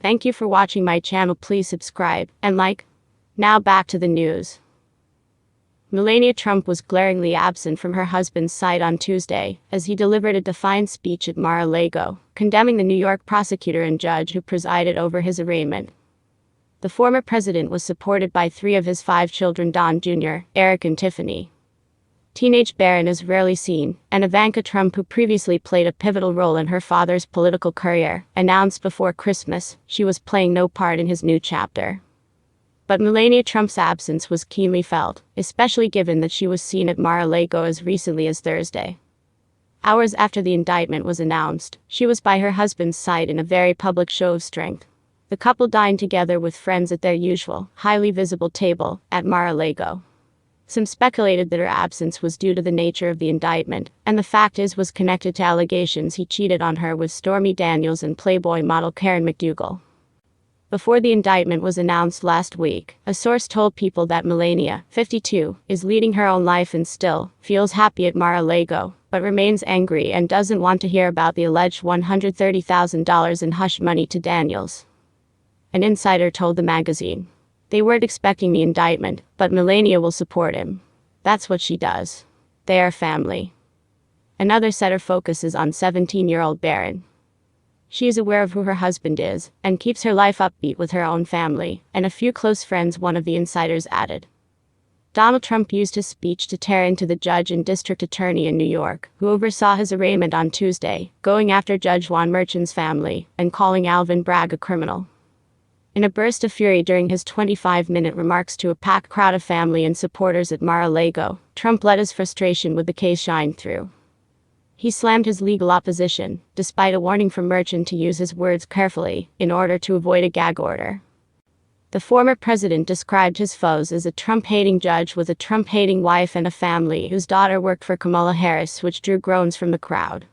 Thank you for watching my channel. Please subscribe and like. Now back to the news. Melania Trump was glaringly absent from her husband's side on Tuesday as he delivered a defiant speech at Mar-a-Lago, condemning the New York prosecutor and judge who presided over his arraignment. The former president was supported by 3 of his 5 children: Don Jr., Eric and Tiffany. Teenage Barron is rarely seen, and Ivanka Trump, who previously played a pivotal role in her father's political career, announced before Christmas she was playing no part in his new chapter. But Melania Trump's absence was keenly felt, especially given that she was seen at Mar-a-Lago as recently as Thursday. Hours after the indictment was announced, she was by her husband's side in a very public show of strength. The couple dined together with friends at their usual, highly visible table at Mar-a-Lago. Some speculated that her absence was due to the nature of the indictment, and the fact was connected to allegations he cheated on her with Stormy Daniels and Playboy model Karen McDougal. Before the indictment was announced last week, a source told People that Melania, 52, is leading her own life and still feels happy at Mar-a-Lago, but remains angry and doesn't want to hear about the alleged $130,000 in hush money to Daniels. An insider told the magazine, "They weren't expecting the indictment, but Melania will support him. That's what she does. They are family." Another set her focuses on 17-year-old Barron. She is aware of who her husband is, and keeps her life upbeat with her own family, and a few close friends, one of the insiders added. Donald Trump used his speech to tear into the judge and district attorney in New York, who oversaw his arraignment on Tuesday, going after Judge Juan Merchan's family, and calling Alvin Bragg a criminal. In a burst of fury during his 25-minute remarks to a packed crowd of family and supporters at Mar-a-Lago, Trump let his frustration with the case shine through. He slammed his legal opposition, despite a warning from Merchan to use his words carefully, in order to avoid a gag order. The former president described his foes as a Trump-hating judge with a Trump-hating wife and a family whose daughter worked for Kamala Harris, which drew groans from the crowd.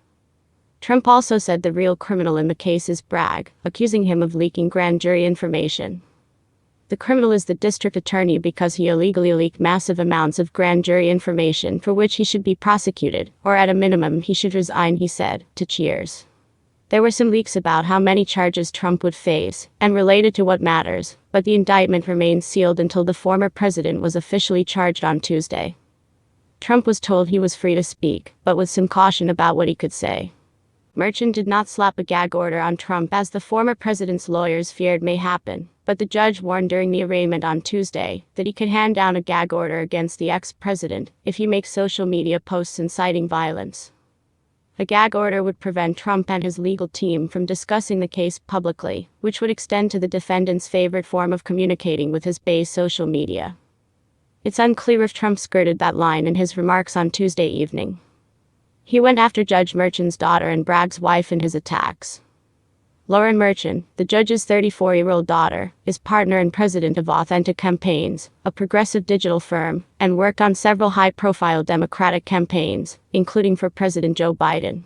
Trump also said the real criminal in the case is Bragg, accusing him of leaking grand jury information. The criminal is the district attorney because he illegally leaked massive amounts of grand jury information for which he should be prosecuted, or at a minimum he should resign, he said, to Cheers. There were some leaks about how many charges Trump would face, and related to What Matters, but the indictment remained sealed until the former president was officially charged on Tuesday. Trump was told he was free to speak, but with some caution about what he could say. Merchan did not slap a gag order on Trump as the former president's lawyers feared may happen, but the judge warned during the arraignment on Tuesday that he could hand down a gag order against the ex-president if he makes social media posts inciting violence. A gag order would prevent Trump and his legal team from discussing the case publicly, which would extend to the defendant's favorite form of communicating with his base, social media. It's unclear if Trump skirted that line in his remarks on Tuesday evening. He went after Judge Merchan's daughter and Bragg's wife in his attacks. Lauren Merchan, the judge's 34-year-old daughter, is partner and president of Authentic Campaigns, a progressive digital firm, and worked on several high-profile Democratic campaigns, including for President Joe Biden.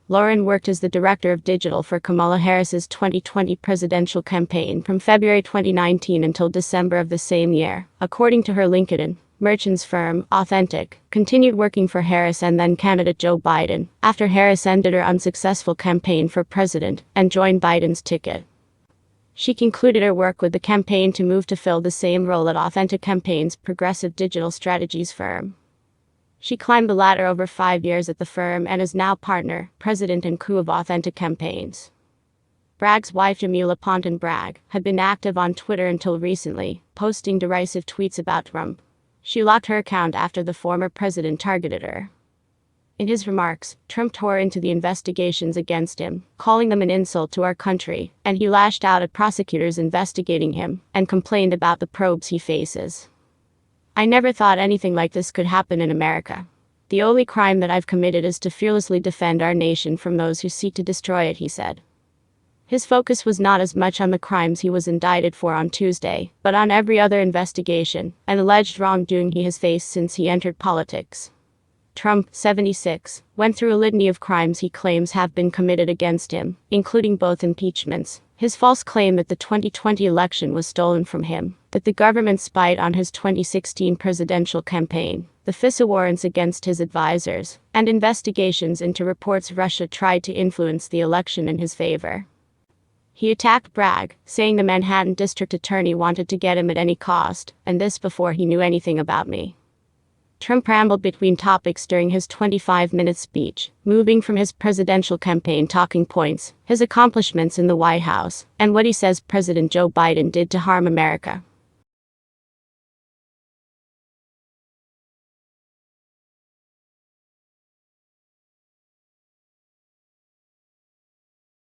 Lauren worked as the director of digital for Kamala Harris's 2020 presidential campaign from February 2019 until December of the same year, according to her LinkedIn. Merchan's firm, Authentic, continued working for Harris and then candidate Joe Biden, after Harris ended her unsuccessful campaign for president and joined Biden's ticket. She concluded her work with the campaign to move to fill the same role at Authentic Campaigns' progressive digital strategies firm. She climbed the ladder over 5 years at the firm and is now partner, president and crew of Authentic Campaigns. Bragg's wife, Jamila Ponton Bragg, had been active on Twitter until recently, posting derisive tweets about Trump. She locked her account after the former president targeted her. In his remarks, Trump tore into the investigations against him, calling them an insult to our country, and he lashed out at prosecutors investigating him, and complained about the probes he faces. "I never thought anything like this could happen in America. The only crime that I've committed is to fearlessly defend our nation from those who seek to destroy it," he said. His focus was not as much on the crimes he was indicted for on Tuesday, but on every other investigation and alleged wrongdoing he has faced since he entered politics. Trump, 76, went through a litany of crimes he claims have been committed against him, including both impeachments, his false claim that the 2020 election was stolen from him, that the government spied on his 2016 presidential campaign, the FISA warrants against his advisors, and investigations into reports Russia tried to influence the election in his favor. He attacked Bragg, saying the Manhattan district attorney wanted to get him at any cost, and this before he knew anything about me. Trump rambled between topics during his 25-minute speech, moving from his presidential campaign talking points, his accomplishments in the White House, and what he says President Joe Biden did to harm America.